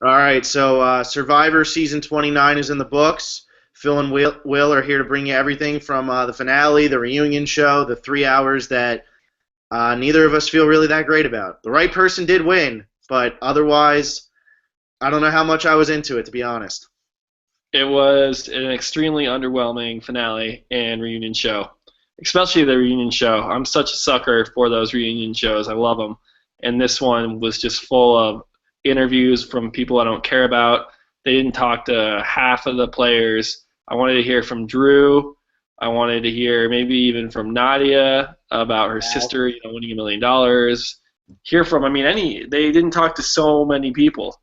All right, so Survivor Season 29 is in the books. Phil and Will are here to bring you everything from the finale, the reunion show, the 3 hours that neither of us feel really that great about. The right person did win, but otherwise, I don't know how much I was into it, to be honest. It was an extremely underwhelming finale and reunion show, especially the reunion show. I'm such a sucker for those reunion shows. I love them. And this one was just full of interviews from people I don't care about. They didn't talk to half of the players. I wanted to hear from Drew. I wanted to hear maybe even from Nadia about her sister, winning $1 million. Hear from, they didn't talk to so many people.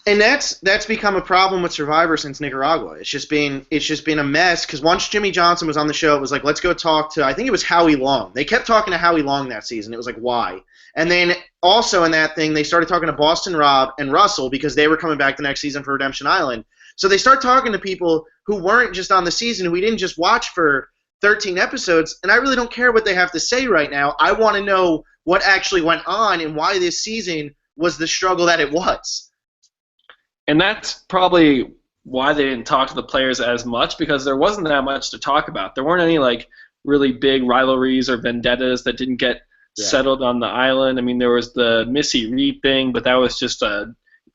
And that's become a problem with Survivor since Nicaragua. It's just been a mess because once Jimmy Johnson was on the show, it was like, let's go talk to, I think it was Howie Long. They kept talking to Howie Long that season. It was like, why? And then also in that thing, they started talking to Boston Rob and Russell because they were coming back the next season for Redemption Island. So they start talking to people who weren't just on the season, who we didn't just watch for 13 episodes, and I really don't care what they have to say right now. I want to know what actually went on and why this season was the struggle that it was. And that's probably why they didn't talk to the players as much, because there wasn't that much to talk about. There weren't any really big rivalries or vendettas that didn't get settled on the island. I mean, there was the Missy Reed thing, but that was just a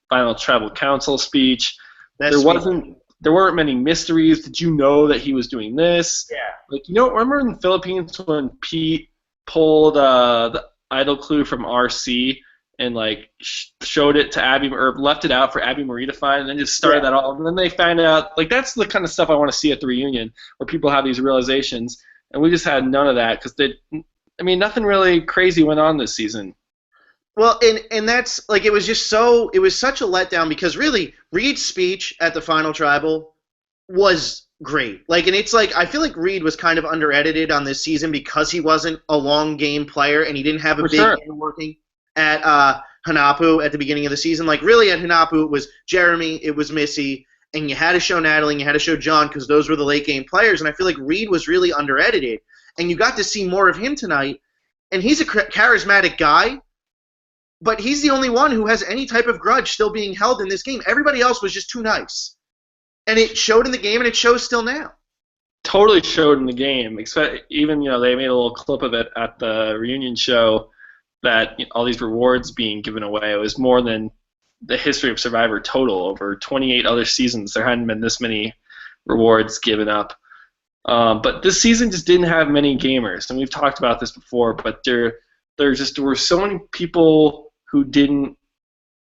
final tribal council speech. There weren't many mysteries. Did you know that he was doing this? Yeah. Remember in the Philippines when Pete pulled the idol clue from RC and showed it to Abby, or left it out for Abby Marie to find, and then just started that all. And then they found out, that's the kind of stuff I want to see at the reunion, where people have these realizations, and we just had none of that because nothing really crazy went on this season. Well, and that's it was just it was such a letdown because really Reed's speech at the final tribal was great. And it's I feel like Reed was kind of under-edited on this season because he wasn't a long game player and he didn't have a big game working at Hanapu at the beginning of the season. Really at Hanapu it was Jeremy, it was Missy, and you had to show Natalie and you had to show John because those were the late game players, and I feel like Reed was really under-edited, and you got to see more of him tonight, and he's a charismatic guy, but he's the only one who has any type of grudge still being held in this game. Everybody else was just too nice. And it showed in the game, and it shows still now. Totally showed in the game. Even, they made a little clip of it at the reunion show that all these rewards being given away. It was more than the history of Survivor total. Over 28 other seasons, there hadn't been this many rewards given up. But this season just didn't have many gamers, and we've talked about this before, but there were so many people who didn't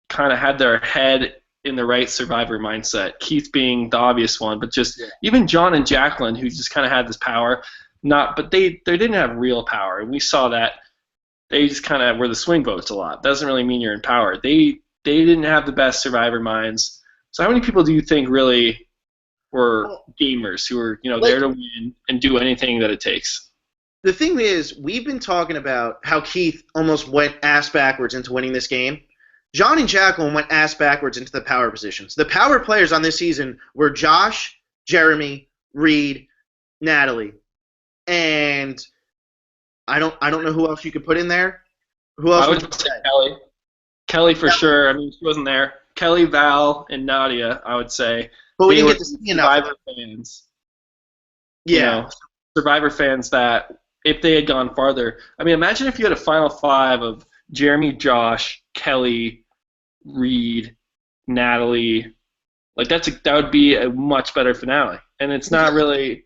kind of had their head in the right Survivor mindset. Keith being the obvious one, but even John and Jacqueline, who just kind of had this power, but they didn't have real power, and we saw that they just kind of were the swing votes a lot. Doesn't really mean you're in power. They didn't have the best Survivor minds. So how many people do you think really were gamers who were there to win and do anything that it takes? The thing is, we've been talking about how Keith almost went ass backwards into winning this game. John and Jacqueline went ass backwards into the power positions. The power players on this season were Josh, Jeremy, Reed, Natalie, and I don't know who else you could put in there. Who else I would say Kelly. Kelly for sure. She wasn't there. Kelly, Val, and Nadia, I would say. But we didn't get to see enough. Survivor fans. Yeah. Survivor fans that, if they had gone farther, imagine if you had a final five of Jeremy, Josh, Kelly, Reed, Natalie. That would be a much better finale. And it's not really,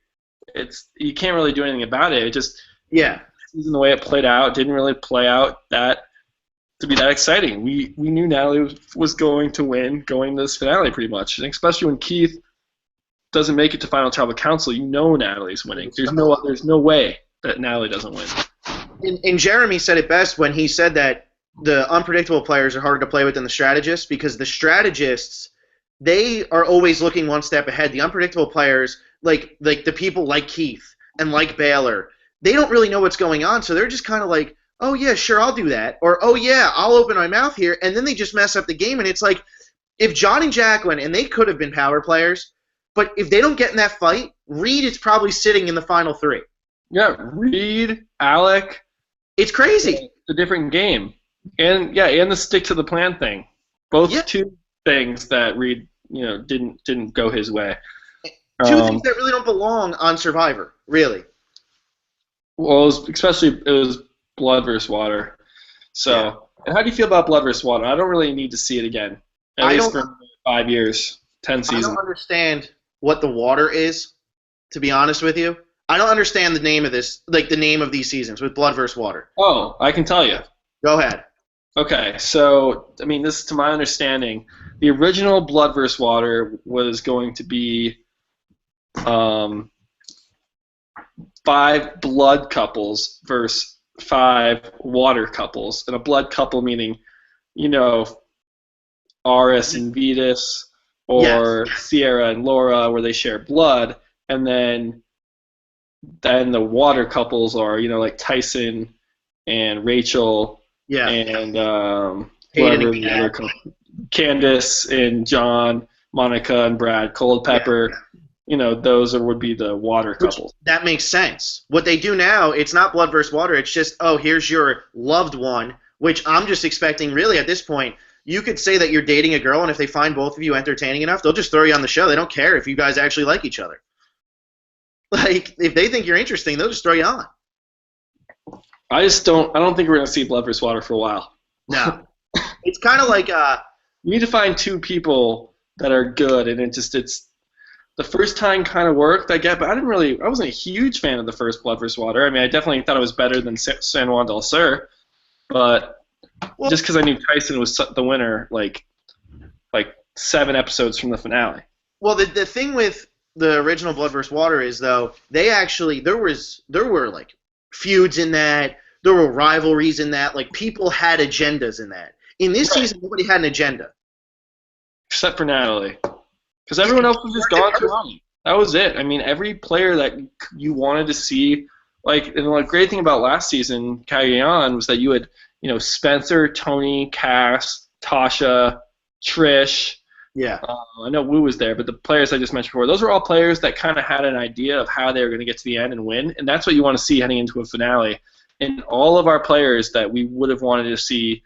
you can't really do anything about it. It just, the way it played out didn't really play out to be that exciting. We knew Natalie was going to win going to this finale pretty much, and especially when Keith doesn't make it to Final Tribal Council, Natalie's winning. There's no way that Natalie doesn't win. And Jeremy said it best when he said that the unpredictable players are harder to play with than the strategists, because the strategists, they are always looking one step ahead. The unpredictable players, like the people like Keith and like Baylor, they don't really know what's going on, so they're just kind of like, oh yeah, sure, I'll do that, or oh yeah, I'll open my mouth here, and then they just mess up the game, and it's like, if John and Jacqueline, and they could have been power players, but if they don't get in that fight, Reed is probably sitting in the final three. Yeah, Reed, Alec. It's crazy. It's a different game. And the stick to the plan thing. Both two things that Reed, didn't go his way. Two things that really don't belong on Survivor, really. Well, it was Blood versus Water. So, yeah. And how do you feel about Blood versus Water? I don't really need to see it again. At least for 5 years, 10 seasons. I don't understand what the water is, to be honest with you. I don't understand the name of this, like the name of these seasons with Blood versus Water. Oh, I can tell you. Go ahead. Okay, so, this is to my understanding. The original Blood versus Water was going to be 5 blood couples versus 5 water couples. And a blood couple meaning, Aris and Vetus, or yes. Sierra and Laura, where they share blood. And then the water couples are, like Tyson and Rachel, and whoever the other couple, Candace and John, Monica and Brad, Cold Pepper. Yeah. Those would be the water couples. That makes sense. What they do now, it's not Blood versus Water. It's just, here's your loved one, which I'm just expecting. Really, at this point, you could say that you're dating a girl, and if they find both of you entertaining enough, they'll just throw you on the show. They don't care if you guys actually like each other. Like, if they think you're interesting, they'll just throw you on. I don't think we're going to see Blood vs. Water for a while. No. It's kind of like... you need to find 2 people that are good, and it's the first time kind of worked, I get, but I wasn't a huge fan of the first Blood vs. Water. I definitely thought it was better than San Juan del Sur, but just because I knew Tyson was the winner, like 7 episodes from the finale. Well, the thing with the original Blood vs. Water is, though, they actually, there were like feuds in that, there were rivalries in that, like people had agendas in that. In this season, nobody had an agenda. Except for Natalie. Because everyone else was just gone too long. That was it. Every player that you wanted to see, and the great thing about last season, Cagayan, was that you had, Spencer, Tony, Cass, Tasha, Trish. Yeah. I know Wu was there, but the players I just mentioned before, those were all players that kind of had an idea of how they were going to get to the end and win, and that's what you want to see heading into a finale. And all of our players that we would have wanted to see,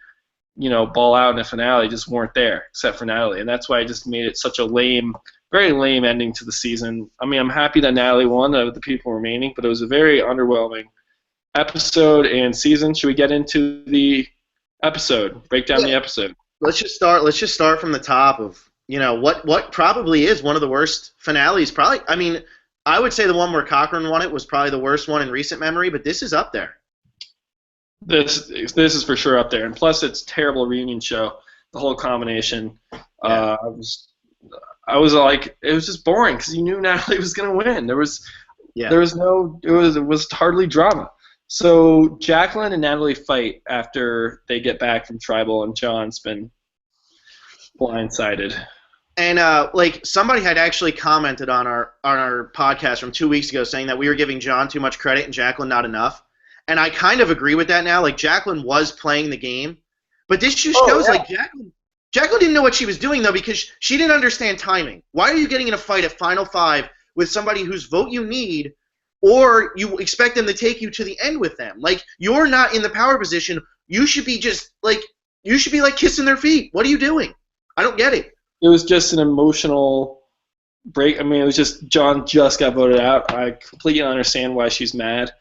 ball out in a finale just weren't there, except for Natalie, and that's why I just made it such a very lame ending to the season. I'm happy that Natalie won of the people remaining, but it was a very underwhelming episode and season. Should we get into the episode? Break down the episode. Let's just start from the top of what probably is one of the worst finales. Probably, I would say the one where Cochran won it was probably the worst one in recent memory, but this is up there. This is for sure up there, and plus it's a terrible reunion show. The whole combination. Yeah. I was like, it was just boring because you knew Natalie was going to win. It was hardly drama. So Jacqueline and Natalie fight after they get back from Tribal, and John's been blindsided. And somebody had actually commented on our podcast from 2 weeks ago saying that we were giving John too much credit and Jacqueline not enough. And I kind of agree with that now. Like, Jacqueline was playing the game. But this just shows, Jacqueline didn't know what she was doing, though, because she didn't understand timing. Why are you getting in a fight at Final 5 with somebody whose vote you need, or you expect them to take you to the end with them? Like, you're not in the power position. You should be kissing their feet. What are you doing? I don't get it. It was just an emotional break. It was just John just got voted out. I completely understand why she's mad.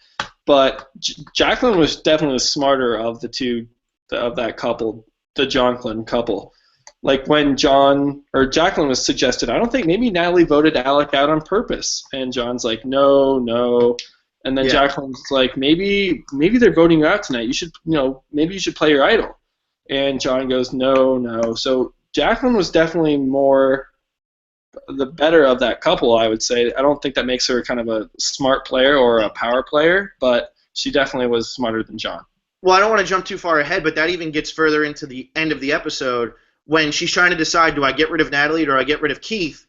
But Jacqueline was definitely the smarter of the two, of that couple, the Jonquilin couple. Like when Jacqueline was suggested, I don't think maybe Natalie voted Alec out on purpose. And John's like, no. And then Jacqueline's like, maybe they're voting you out tonight. You should, maybe you should play your idol. And John goes, no. So Jacqueline was definitely more the better of that couple, I would say. I don't think that makes her kind of a smart player or a power player, but she definitely was smarter than John. Well, I don't want to jump too far ahead, but that even gets further into the end of the episode when she's trying to decide, do I get rid of Natalie or do I get rid of Keith?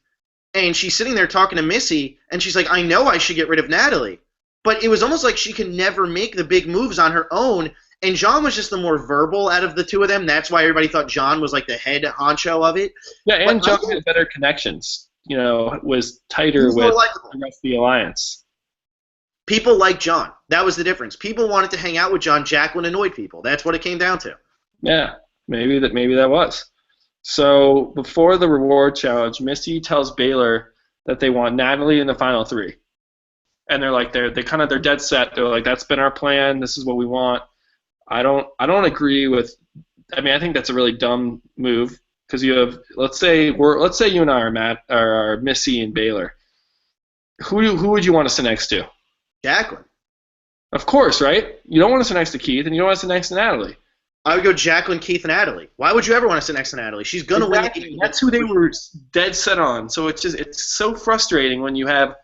And she's sitting there talking to Missy, and she's like, I know I should get rid of Natalie. But it was almost like she could never make the big moves on her own, and John was just the more verbal out of the two of them. That's why everybody thought John was like the head honcho of it. Yeah, and John had better connections. Was tighter with the rest of the alliance. People like John. That was the difference. People wanted to hang out with John. Jacqueline annoyed people. That's what it came down to. Yeah, maybe that was. So before the reward challenge, Missy tells Baylor that they want Natalie in the final three, and they're like they're dead set. They're like, that's been our plan. This is what we want. I don't agree with. I mean, I think that's a really dumb move because you have let's say you and I are are Missy and Baylor. Who would you want to sit next to? Jacqueline. Of course, right? You don't want to sit next to Keith, and you don't want to sit next to Natalie. I would go Jacqueline, Keith, and Natalie. Why would you ever want to sit next to Natalie? She's gonna Exactly. win. That's who they were dead set on. So it's so frustrating when you have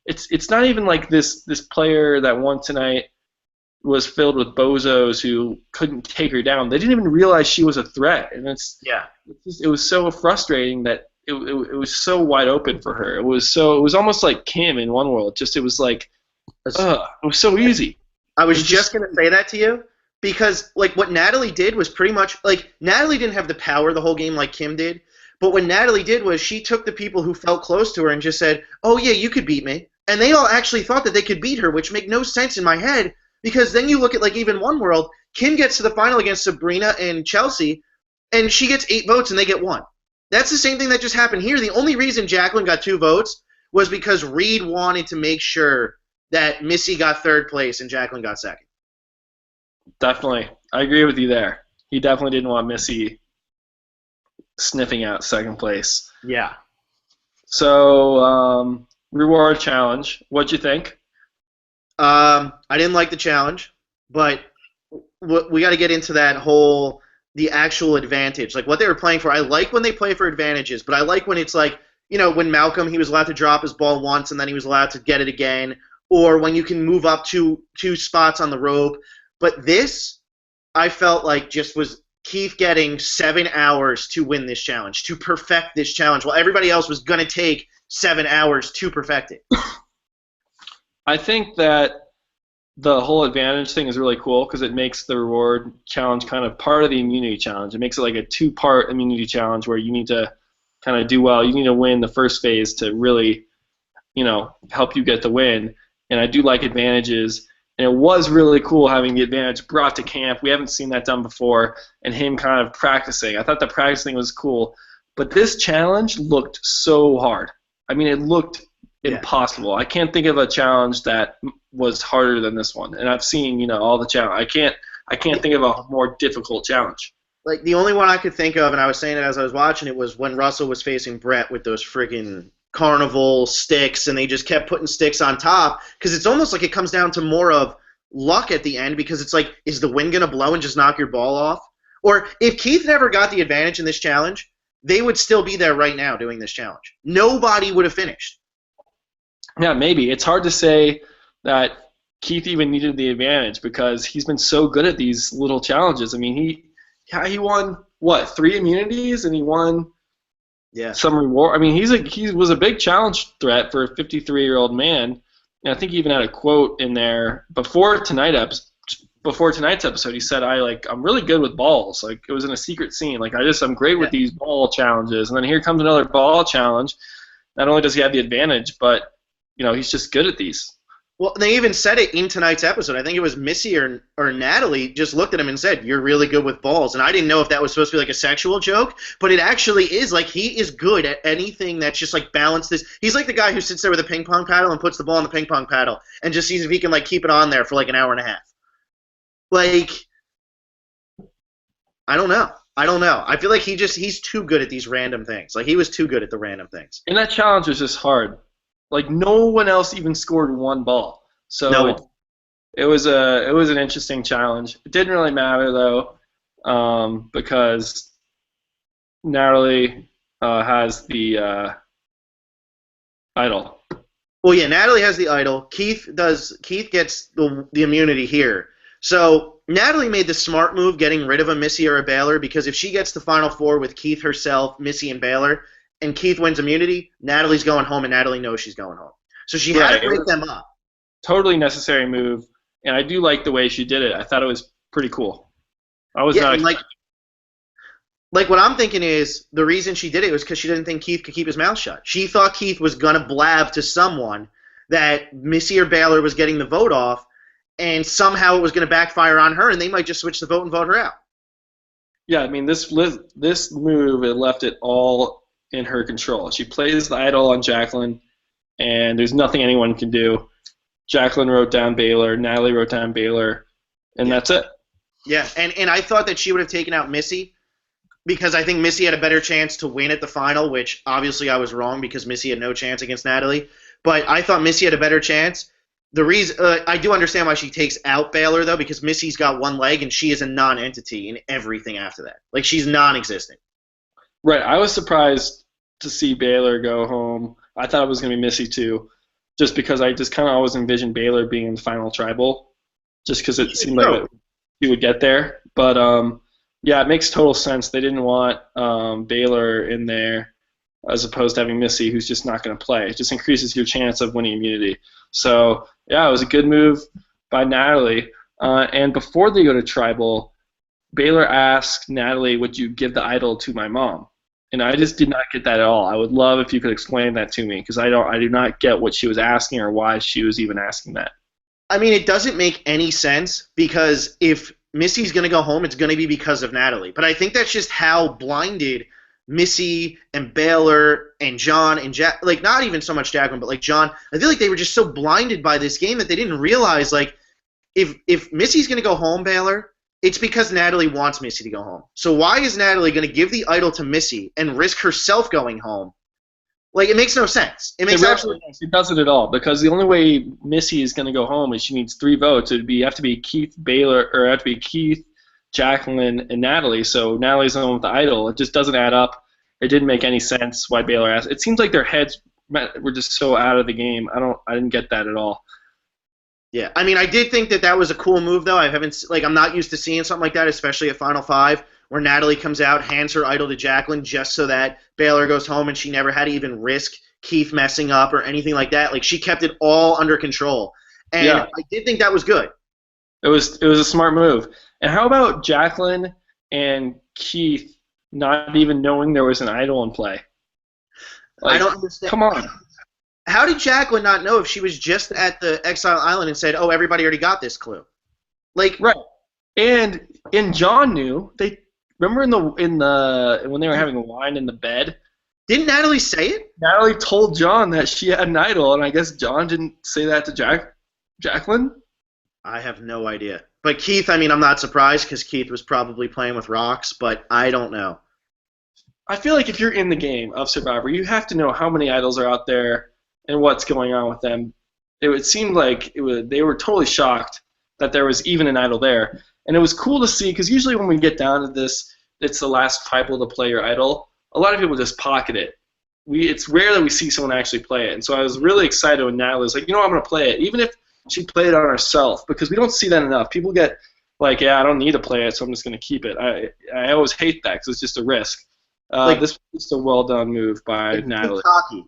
it's not even like this player that won tonight was filled with bozos who couldn't take her down. They didn't even realize she was a threat, and it was so frustrating that it was so wide open for her. It was almost like Kim in One World. It was like it was so easy. I was just gonna say that to you. Because, like, what Natalie did was pretty much, like, Natalie didn't have the power the whole game like Kim did, but what Natalie did was she took the people who felt close to her and just said, oh, yeah, you could beat me. And they all actually thought that they could beat her, which made no sense in my head, because then you look at, like, even One World, Kim gets to the final against Sabrina and Chelsea, and she gets 8 votes and they get 1. That's the same thing that just happened here. The only reason Jacqueline got 2 votes was because Reed wanted to make sure that Missy got 3rd place and Jacqueline got 2nd. Definitely. I agree with you there. He definitely didn't want Missy sniffing out 2nd place. Yeah. So, reward challenge. What'd you think? I didn't like the challenge, but we got to get into that the actual advantage. Like, what they were playing for. I like when they play for advantages, but I like when it's like, when Malcolm, he was allowed to drop his ball once and then he was allowed to get it again, or when you can move up two spots on the rope. But this, I felt like just was Keith getting 7 hours to win this challenge, to perfect this challenge, while everybody else was going to take 7 hours to perfect it. I think that the whole advantage thing is really cool because it makes the reward challenge kind of part of the immunity challenge. It makes it like a 2-part immunity challenge where you need to kind of do well. You need to win the first phase to really, help you get the win. And I do like advantages. And it was really cool having the advantage brought to camp. We haven't seen that done before, and him kind of practicing. I thought the practicing was cool. But this challenge looked so hard. I mean, it looked impossible. I can't think of a challenge that was harder than this one. And I've seen, all the challenge. I can't think of a more difficult challenge. Like, the only one I could think of, and I was saying it as I was watching it, was when Russell was facing Brett with those friggin' carnival sticks, and they just kept putting sticks on top, because it's almost like it comes down to more of luck at the end, because it's like, is the wind going to blow and just knock your ball off? Or if Keith never got the advantage in this challenge, they would still be there right now doing this challenge. Nobody would have finished. Yeah, maybe. It's hard to say that Keith even needed the advantage because he's been so good at these little challenges. I mean, he won, 3 immunities, and he won some reward. I mean, he was a big challenge threat for a 53-year-old man. And I think he even had a quote in there before tonight's episode. He said, I'm really good with balls. Like, it was in a secret scene. Like, I'm great with these ball challenges. And then here comes another ball challenge. Not only does he have the advantage, but he's just good at these. Well, they even said it in tonight's episode. I think it was Missy or Natalie just looked at him and said, you're really good with balls. And I didn't know if that was supposed to be like a sexual joke, but it actually is. Like, he is good at anything that's just like balance this. He's like the guy who sits there with a ping pong paddle and puts the ball in the ping pong paddle and just sees if he can like keep it on there for like an hour and a half. Like, I don't know. I feel like he's too good at these random things. Like, he was too good at the random things. And that challenge was just hard. Like, no one else even scored 1 ball. So no. It was an interesting challenge. It didn't really matter though, because Natalie has the idol. Well, yeah, Natalie has the idol. Keith gets the immunity here. So Natalie made the smart move getting rid of a Missy or a Baylor, because if she gets the Final Four with Keith herself, Missy, and Baylor, and Keith wins immunity, Natalie's going home, and Natalie knows she's going home. So she had to break them up. Totally necessary move, and I do like the way she did it. I thought it was pretty cool. I was not like what I'm thinking is the reason she did it was because she didn't think Keith could keep his mouth shut. She thought Keith was going to blab to someone that Missy or Baylor was getting the vote off, and somehow it was going to backfire on her, and they might just switch the vote and vote her out. Yeah, I mean this move it left it all in her control. She plays the idol on Jacqueline, and there's nothing anyone can do. Jacqueline wrote down Baylor, Natalie wrote down Baylor, and Yeah. that's it. Yeah, and I thought that she would have taken out Missy because I think Missy had a better chance to win at the final, which obviously I was wrong because Missy had no chance against Natalie. But I thought Missy had a better chance. The reason I do understand why she takes out Baylor though, because Missy's got one leg and she is a non-entity in everything after that. Like she's non-existent. Right. I was surprised to see Baylor go home. I thought it was going to be Missy too, just because I just kind of always envisioned Baylor being in the final tribal, just because it seemed like he would get there. But yeah, it makes total sense. They didn't want Baylor in there as opposed to having Missy, who's just not going to play. It just increases your chance of winning immunity. So yeah, it was a good move by Natalie. And before they go to tribal, Baylor asked Natalie, "Would you give the idol to my mom?" And I just did not get that at all. I would love if you could explain that to me because I do not get what she was asking or why she was even asking that. I mean, it doesn't make any sense because if Missy's going to go home, it's going to be because of Natalie. But I think that's just how blinded Missy and Baylor and John and Jack, like not even so much Jacqueline, but like John, I feel like they were just so blinded by this game that they didn't realize like if Missy's going to go home, Baylor, it's because Natalie wants Missy to go home. So why is Natalie going to give the idol to Missy and risk herself going home? Like, it makes no sense. It makes absolutely no sense. It doesn't at all because the only way Missy is going to go home is she needs 3 votes. It would have to be Keith, Baylor, or it have to be Keith, Jacqueline, and Natalie. So Natalie's the one with the idol. It just doesn't add up. It didn't make any sense why Baylor asked. It seems like their heads were just so out of the game. I didn't get that at all. Yeah, I mean, I did think that was a cool move, though. I'm not used to seeing something like that, especially at Final Five, where Natalie comes out, hands her idol to Jacqueline just so that Baylor goes home, and she never had to even risk Keith messing up or anything like that. Like, she kept it all under control, and yeah. I did think that was good. It was a smart move. And how about Jacqueline and Keith not even knowing there was an idol in play? Like, I don't understand. Come on. How did Jacqueline not know if she was just at the Exile Island and said, "Oh, everybody already got this clue"? Like, right. And John knew. They remember in the when they were having wine in the bed. Didn't Natalie say it? Natalie told John that she had an idol, and I guess John didn't say that to Jacqueline. I have no idea. But Keith, I mean, I'm not surprised because Keith was probably playing with rocks, but I don't know. I feel like if you're in the game of Survivor, you have to know how many idols are out there and what's going on with them. It seemed like they were totally shocked that there was even an idol there. And it was cool to see, because usually when we get down to this, it's the last tribal to play your idol. A lot of people just pocket it. It's rare that we see someone actually play it. And so I was really excited when Natalie was like, I'm going to play it, even if she played it on herself, because we don't see that enough. People get like, yeah, I don't need to play it, so I'm just going to keep it. I always hate that because it's just a risk. This was just a well-done move by Natalie. Cocky.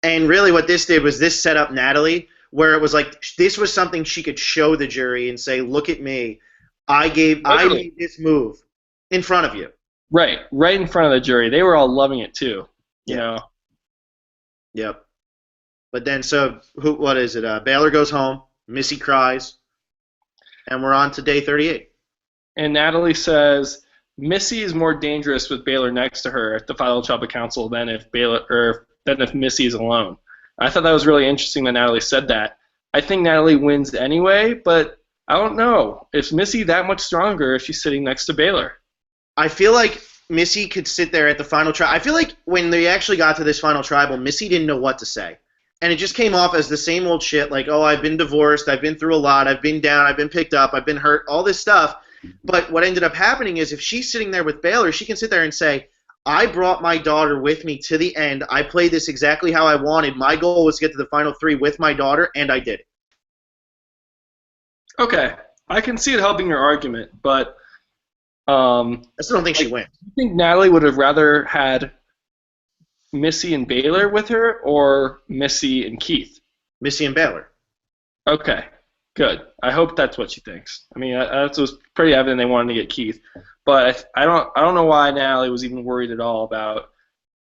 And really what this did was this set up Natalie, where it was like this was something she could show the jury and say, look at me. I made this move in front of you. Right in front of the jury. They were all loving it too. You know. Yep. But then, what is it? Baylor goes home, Missy cries, and we're on to day 38. And Natalie says Missy is more dangerous with Baylor next to her at the Final Tribal Council than if Missy is alone. I thought that was really interesting that Natalie said that. I think Natalie wins anyway, but I don't know. Is Missy that much stronger if she's sitting next to Baylor? I feel like Missy could sit there at the final tribal. I feel like when they actually got to this final tribal, Missy didn't know what to say. And it just came off as the same old shit, like, oh, I've been divorced, I've been through a lot, I've been down, I've been picked up, I've been hurt, all this stuff. But what ended up happening is if she's sitting there with Baylor, she can sit there and say, I brought my daughter with me to the end. I played this exactly how I wanted. My goal was to get to the final 3 with my daughter, and I did it. Okay. I can see it helping your argument, but I still don't think she wins. Do you think Natalie would have rather had Missy and Baylor with her or Missy and Keith? Missy and Baylor. Okay. Good. I hope that's what she thinks. I mean, that was pretty evident they wanted to get Keith, but I don't know why Natalie was even worried at all about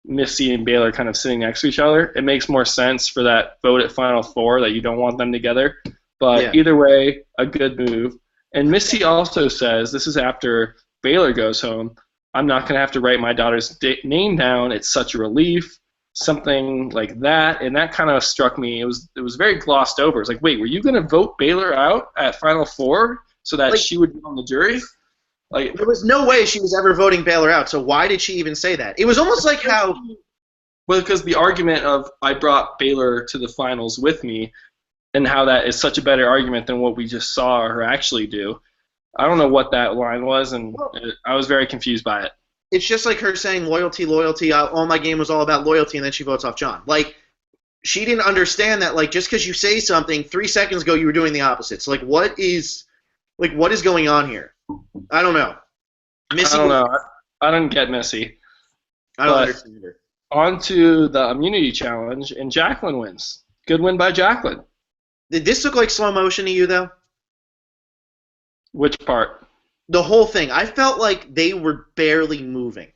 Missy and Baylor kind of sitting next to each other. It makes more sense for that vote at Final Four that you don't want them together. But Either way, a good move. And Missy also says, this is after Baylor goes home, I'm not going to have to write my daughter's name down. It's such a relief. Something like that, and that kind of struck me. It was very glossed over. It's like, wait, were you going to vote Baylor out at Final Four so that she would be on the jury? Like, there was no way she was ever voting Baylor out. So why did she even say that? It was almost like how. Well, because the argument of I brought Baylor to the finals with me, and how that is such a better argument than what we just saw her actually do. I don't know what that line was, and I was very confused by it. It's just like her saying loyalty, loyalty. All my game was all about loyalty, and then she votes off John. Like, she didn't understand that. Like, just because you say something 3 seconds ago, you were doing the opposite. So, what is going on here? I don't know. Missy, I don't know. I didn't get Missy. I don't understand her. On to the immunity challenge, and Jacqueline wins. Good win by Jacqueline. Did this look like slow motion to you, though? Which part? The whole thing. I felt like they were barely moving.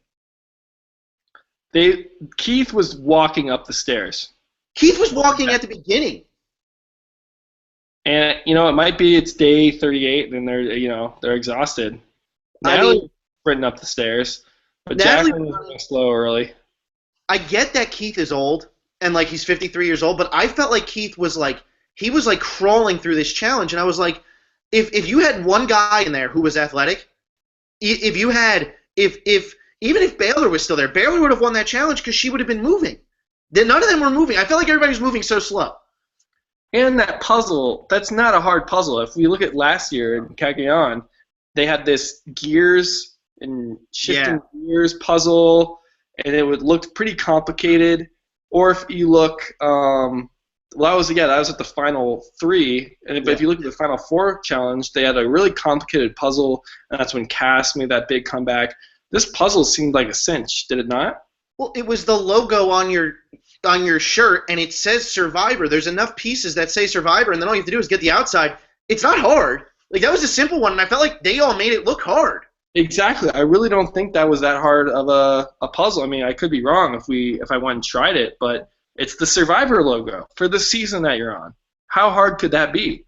Keith was walking up the stairs. Keith was walking at the beginning. And it might be it's day 38 and they're exhausted. Natalie sprinting up the stairs, but Jacqueline was going slow early. I get that Keith is old and like he's 53 years old, but I felt like Keith was like crawling through this challenge, and I was like, If you had one guy in there who was athletic, even if Baylor was still there, Baylor would have won that challenge because she would have been moving. None of them were moving. I felt like everybody was moving so slow. And that puzzle, that's not a hard puzzle. If we look at last year in Cagayan, they had this gears and shifting gears puzzle, and it looked pretty complicated. Or if you look, that was at the Final 3, but if you look at the Final 4 challenge, they had a really complicated puzzle, and that's when Cass made that big comeback. This puzzle seemed like a cinch, did it not? Well, it was the logo on your shirt, and it says Survivor. There's enough pieces that say Survivor, and then all you have to do is get the outside. It's not hard. Like, that was a simple one, and I felt like they all made it look hard. Exactly. I really don't think that was that hard of a puzzle. I mean, I could be wrong if I went and tried it, but it's the Survivor logo for the season that you're on. How hard could that be?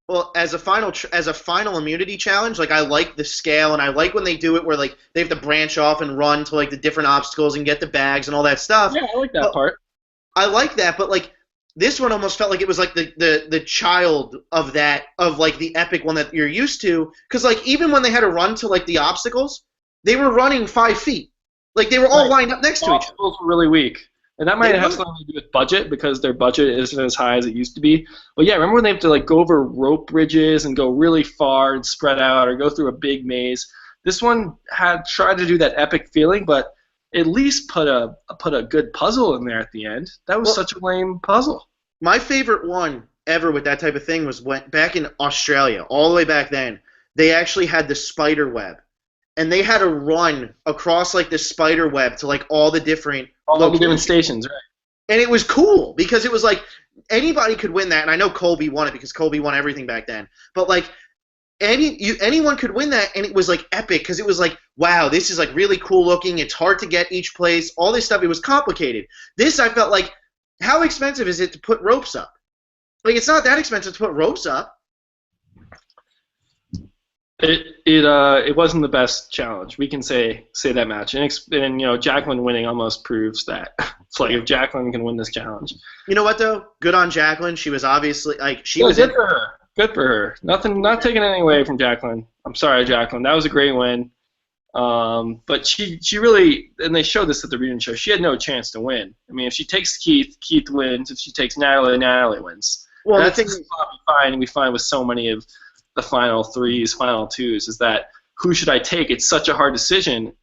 Well, as a final immunity challenge, like, I like the scale, and I like when they do it where like they have to branch off and run to like the different obstacles and get the bags and all that stuff. Yeah, I like that part. I like that, but like this one almost felt like it was like the child of like the epic one that you're used to, because like even when they had to run to like the obstacles, they were running 5 feet. Like, they were all lined up next to each other. Obstacles were really weak. And that might have something to do with budget, because their budget isn't as high as it used to be. But yeah, remember when they have to like go over rope bridges and go really far and spread out, or go through a big maze? This one had tried to do that epic feeling, but at least put a good puzzle in there at the end. That was such a lame puzzle. My favorite one ever with that type of thing was back in Australia, all the way back then. They actually had the spider web, and they had to run across like the spider web to like all the different stations, right? And it was cool because it was like anybody could win that, and I know Colby won it because Colby won everything back then. But like anyone could win that, and it was like epic because it was like, wow, this is like really cool looking. It's hard to get each place, all this stuff. It was complicated. This, I felt like, how expensive is it to put ropes up? Like, it's not that expensive to put ropes up. It wasn't the best challenge. We can say that match, and Jacqueline winning almost proves that. It's like, if Jacqueline can win this challenge. You know what though? Good on Jacqueline. She was obviously good for her. Good for her. Nothing, not taking anything away from Jacqueline. I'm sorry, Jacqueline. That was a great win. But she really, and they showed this at the reunion show, she had no chance to win. I mean, if she takes Keith wins. If she takes Natalie wins. Well, that's what we find with so many of the Final 3s, Final 2s, is that who should I take? It's such a hard decision.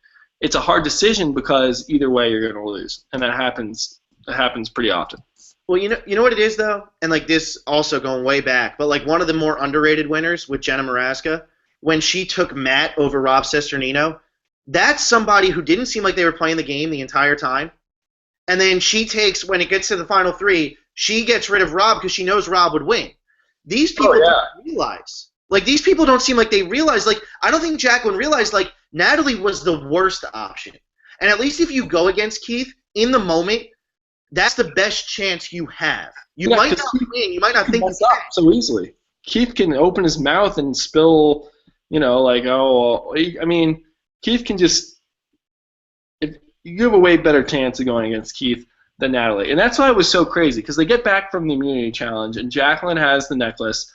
It's a hard decision because either way you're going to lose, and that happens. It happens pretty often. Well, you know what it is though, and like this also going way back, but like one of the more underrated winners with Jenna Maraska, when she took Matt over Rob Cesternino, that's somebody who didn't seem like they were playing the game the entire time, and then she takes, when it gets to the Final 3, she gets rid of Rob because she knows Rob would win. These people don't realize. Like, these people don't seem like they realize. Like, I don't think Jacqueline realized, like, Natalie was the worst option. And at least if you go against Keith in the moment, that's the best chance you have. You might not win. You might not think it's up so easily. Keith can open his mouth and spill, I mean, Keith can just you have a way better chance of going against Keith than Natalie. And that's why it was so crazy, because they get back from the immunity challenge, and Jacqueline has the necklace,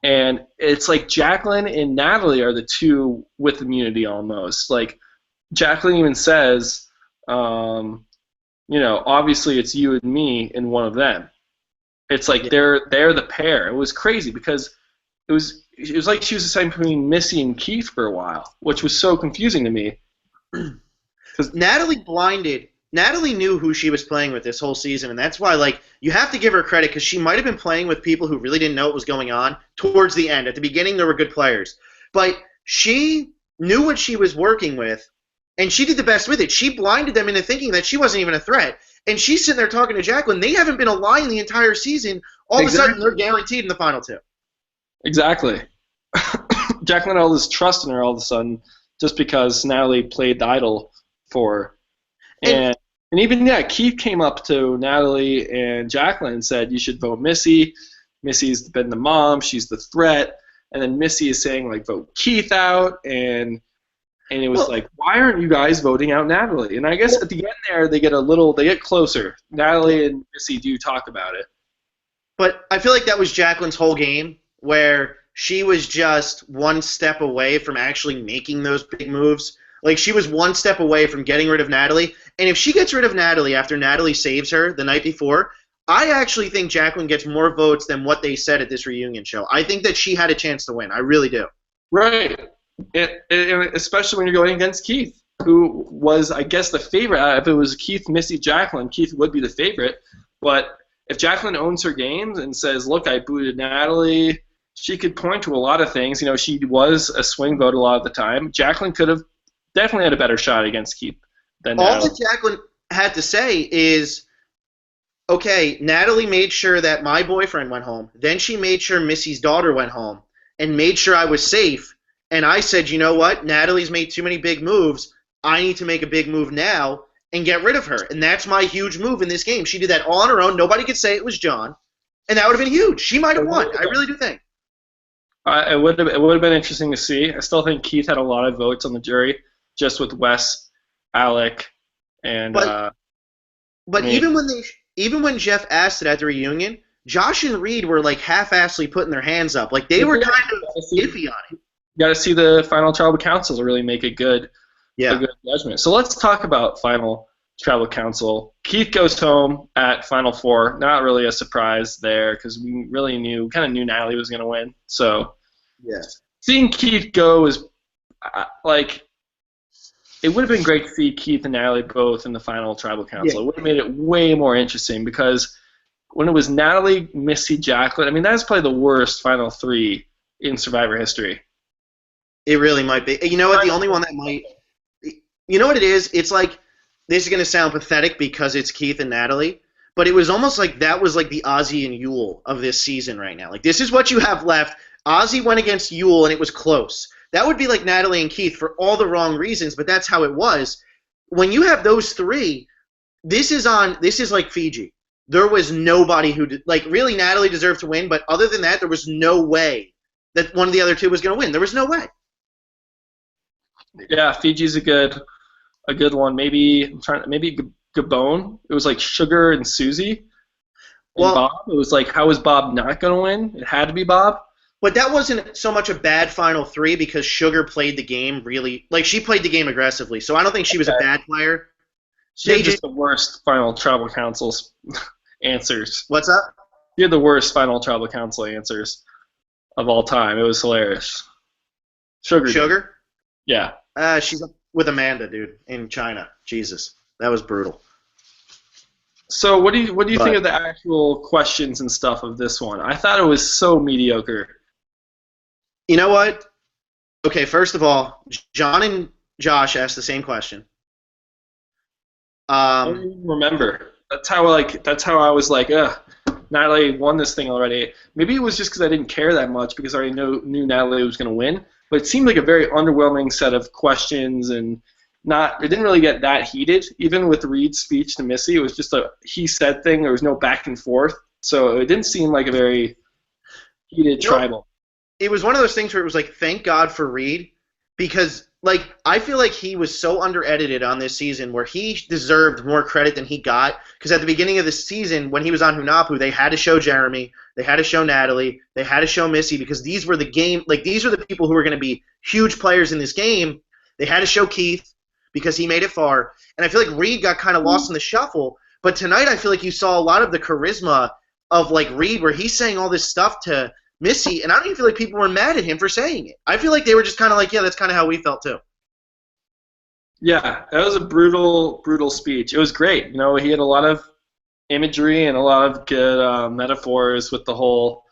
and it's like Jacqueline and Natalie are the two with immunity almost. Like, Jacqueline even says, obviously it's you and me and one of them. It's like they're the pair. It was crazy because it was like she was deciding between Missy and Keith for a while, which was so confusing to me. Because Natalie knew who she was playing with this whole season, and that's why, like, you have to give her credit, because she might have been playing with people who really didn't know what was going on towards the end. At the beginning, there were good players. But she knew what she was working with, and she did the best with it. She blinded them into thinking that she wasn't even a threat. And she's sitting there talking to Jacqueline. They haven't been aligned the entire season. All of a sudden, they're guaranteed in the final two. Exactly. Jacqueline had all this trust in her all of a sudden just because Natalie played the idol for her. And even, Keith came up to Natalie and Jacqueline and said, you should vote Missy. Missy's been the mom. She's the threat. And then Missy is saying, like, vote Keith out. And it was like, why aren't you guys voting out Natalie? And I guess at the end there, they get closer. Natalie and Missy do talk about it. But I feel like that was Jacqueline's whole game, where she was just one step away from actually making those big moves. Like, she was one step away from getting rid of Natalie. And if she gets rid of Natalie after Natalie saves her the night before, I actually think Jacqueline gets more votes than what they said at this reunion show. I think that she had a chance to win. I really do. Right. And especially when you're going against Keith, who was, I guess, the favorite. If it was Keith, Missy, Jacqueline, Keith would be the favorite. But if Jacqueline owns her games and says, look, I booted Natalie, she could point to a lot of things. She was a swing vote a lot of the time. Jacqueline could have definitely had a better shot against Keith than Natalie. All that Jacqueline had to say is, okay, Natalie made sure that my boyfriend went home. Then she made sure Missy's daughter went home and made sure I was safe. And I said, you know what? Natalie's made too many big moves. I need to make a big move now and get rid of her. And that's my huge move in this game. She did that all on her own. Nobody could say it was John. And that would have been huge. She might have won. I really do think. It would have been interesting to see. I still think Keith had a lot of votes on the jury, just with Wes, Alec, and. But even when Jeff asked it at the reunion, Josh and Reed were like half-assedly putting their hands up, like they were kind of iffy on it. You got to see the final tribal council to really make a good judgment. So let's talk about final tribal council. Keith goes home at final four. Not really a surprise there because we really knew Natalie was going to win. So seeing Keith go is like it would have been great to see Keith and Natalie both in the final tribal council. It would have made it way more interesting because when it was Natalie, Missy, Jacqueline, I mean that's probably the worst final three in Survivor history. It really might be. You know what? The only one that might. You know what it is? It's like this is going to sound pathetic because it's Keith and Natalie, but it was almost like that was like the Ozzy and Yule of this season right now. Like this is what you have left. Ozzy went against Yule and it was close. That would be like Natalie and Keith for all the wrong reasons, but that's how it was. When you have those three, this is like Fiji. There was nobody who did, like really Natalie deserved to win, but other than that, there was no way that one of the other two was going to win. There was no way. Yeah, Fiji's a good one. Maybe Gabon. It was like Sugar and Susie. And Bob. It was like, how was Bob not going to win? It had to be Bob. But that wasn't so much a bad final three because Sugar played the game really, like she played the game aggressively. So I don't think she was a bad player. She had just the worst final tribal council's answers. What's up? She had the worst final tribal council answers of all time. It was hilarious. Sugar? Yeah. She's with Amanda, dude, in China. Jesus, that was brutal. So what do you think of the actual questions and stuff of this one? I thought it was so mediocre. You know what? Okay, first of all, John and Josh asked the same question. I don't even remember. That's how I was like, ugh, Natalie won this thing already. Maybe it was just because I didn't care that much because I already knew Natalie was going to win. But it seemed like a very underwhelming set of questions and it didn't really get that heated. Even with Reed's speech to Missy, it was just a he said thing. There was no back and forth. So it didn't seem like a very heated tribal. It was one of those things where it was like, thank God for Reed, because like I feel like he was so under-edited on this season where he deserved more credit than he got because at the beginning of the season when he was on Hunapu, they had to show Jeremy, they had to show Natalie, they had to show Missy because these were these are the people who were going to be huge players in this game. They had to show Keith because he made it far, and I feel like Reed got kind of lost in the shuffle. But tonight I feel like you saw a lot of the charisma of like Reed where he's saying all this stuff to Missy, and I don't even feel like people were mad at him for saying it. I feel like they were just kind of like, yeah, that's kind of how we felt too. Yeah, that was a brutal, brutal speech. It was great. You know, he had a lot of imagery and a lot of good metaphors with the whole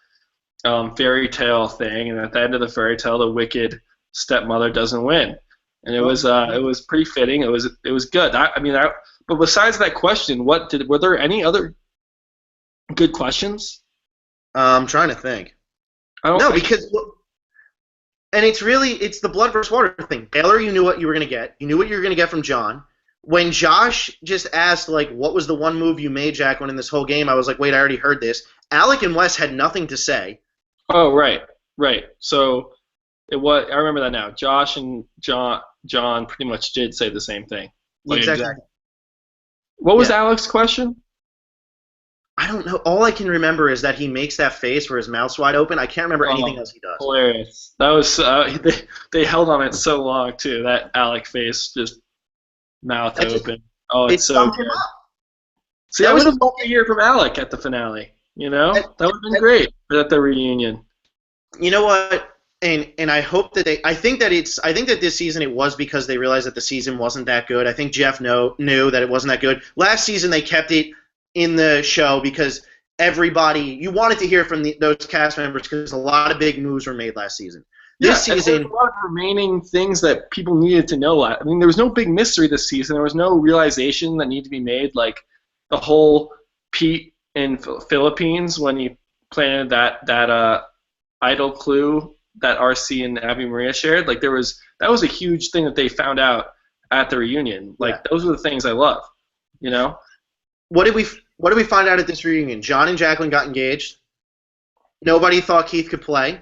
fairy tale thing. And at the end of the fairy tale, the wicked stepmother doesn't win, and it was pretty fitting. It was good. But besides that question, were there any other good questions? I'm trying to think. Because and it's the blood versus water thing. Baylor, you knew what you were going to get. You knew what you were going to get from John. When Josh just asked, like, what was the one move you made, Jacqueline, in this whole game, I was like, wait, I already heard this. Alec and Wes had nothing to say. Oh, right. So I remember that now. Josh and John pretty much did say the same thing. Exactly. What was Alec's question? I don't know. All I can remember is that he makes that face where his mouth's wide open. I can't remember anything else he does. Hilarious. That was they held on it so long too. That Alec face, just mouth open. It's so good. See, I would have loved to hear from Alec at the finale. You know, that would have been great at the reunion. You know what? And I hope that I think that this season it was because they realized that the season wasn't that good. I think Jeff knew that it wasn't that good. Last season they kept it in the show because you wanted to hear from those cast members because a lot of big moves were made last season. This season, there were a lot of remaining things that people needed to know. I mean, there was no big mystery this season. There was no realization that needed to be made, like the whole Pete in Philippines when he planted that idol clue that RC and Abby Maria shared. Like that was a huge thing that they found out at the reunion. Like those are the things I love. You know. What did we find out at this reunion? John and Jacqueline got engaged. Nobody thought Keith could play.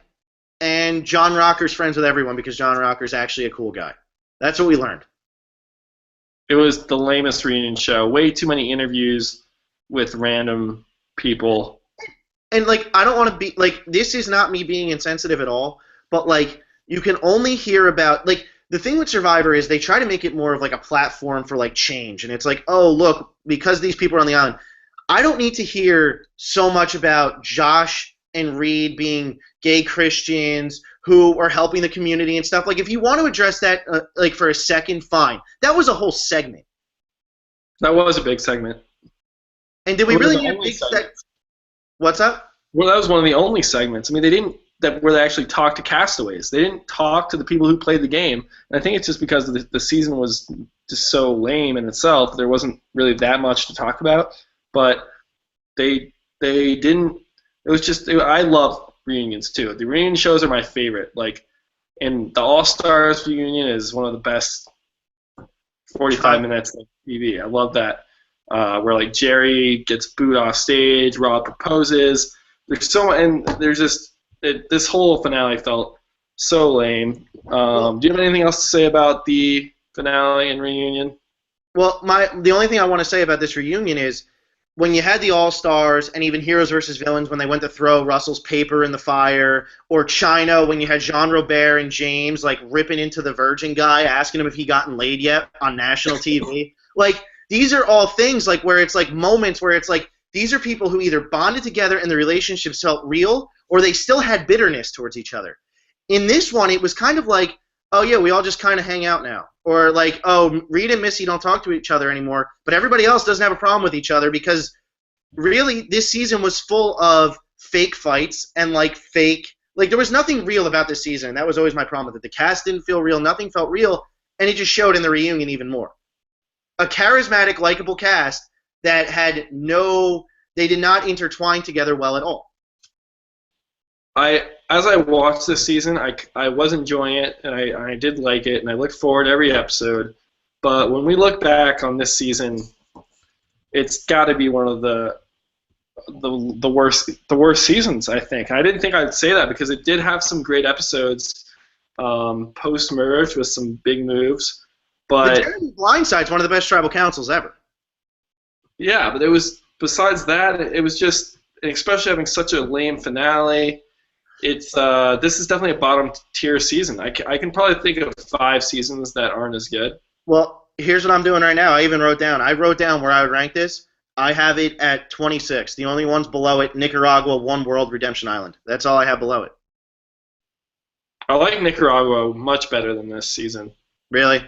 And John Rocker's friends with everyone because John Rocker's actually a cool guy. That's what we learned. It was the lamest reunion show. Way too many interviews with random people. And, like, I don't want to be, like, this is not me being insensitive at all, but, like, you can only hear about, like, the thing with Survivor is they try to make it more of like a platform for like change, and it's like, oh look, because these people are on the island, I don't need to hear so much about Josh and Reed being gay Christians who are helping the community and stuff. Like if you want to address that like for a second, fine. That was a whole segment. That was a big segment. And did we really need a big segment? What's up? Well, that was one of the only segments. I mean, they didn't. Where they actually talked to castaways. They didn't talk to the people who played the game. And I think it's just because the season was just so lame in itself. There wasn't really that much to talk about. But they didn't. It was just. I love reunions too. The reunion shows are my favorite. Like, and the All Stars reunion is one of the best 45 minutes of TV. I love that. Where like Jerry gets booed off stage, Rob proposes. There's just. This whole finale felt so lame. Do you have anything else to say about the finale and reunion? Well, the only thing I want to say about this reunion is when you had the All-Stars and even Heroes versus Villains when they went to throw Russell's paper in the fire, or China when you had Jean Robert and James like ripping into the Virgin guy, asking him if he gotten laid yet on national TV. Like, these are all things like where it's like moments where it's like these are people who either bonded together and the relationships felt real, or they still had bitterness towards each other. In this one, it was kind of like, oh yeah, we all just kind of hang out now. Or like, oh, Reed and Missy don't talk to each other anymore, but everybody else doesn't have a problem with each other because really this season was full of fake fights and like there was nothing real about this season. That was always my problem with it. The cast didn't feel real, nothing felt real, and it just showed in the reunion even more. A charismatic, likable cast that they did not intertwine together well at all. As I watched this season, I was enjoying it, and I did like it, and I looked forward to every episode. But when we look back on this season, it's got to be one of the worst seasons, I think. I didn't think I'd say that because it did have some great episodes. post-merge with some big moves. The But Jeremy Blindside's one of the best tribal councils ever. yeah, but it was besides that, it was just, especially having such a lame finale. It's this is definitely a bottom tier season. I can probably think of 5 seasons that aren't as good. Well, here's what I'm doing right now. I wrote down where I would rank this. I have it at 26. The only ones below it, Nicaragua, One World, Redemption Island. That's all I have below it. I like Nicaragua much better than this season. Really?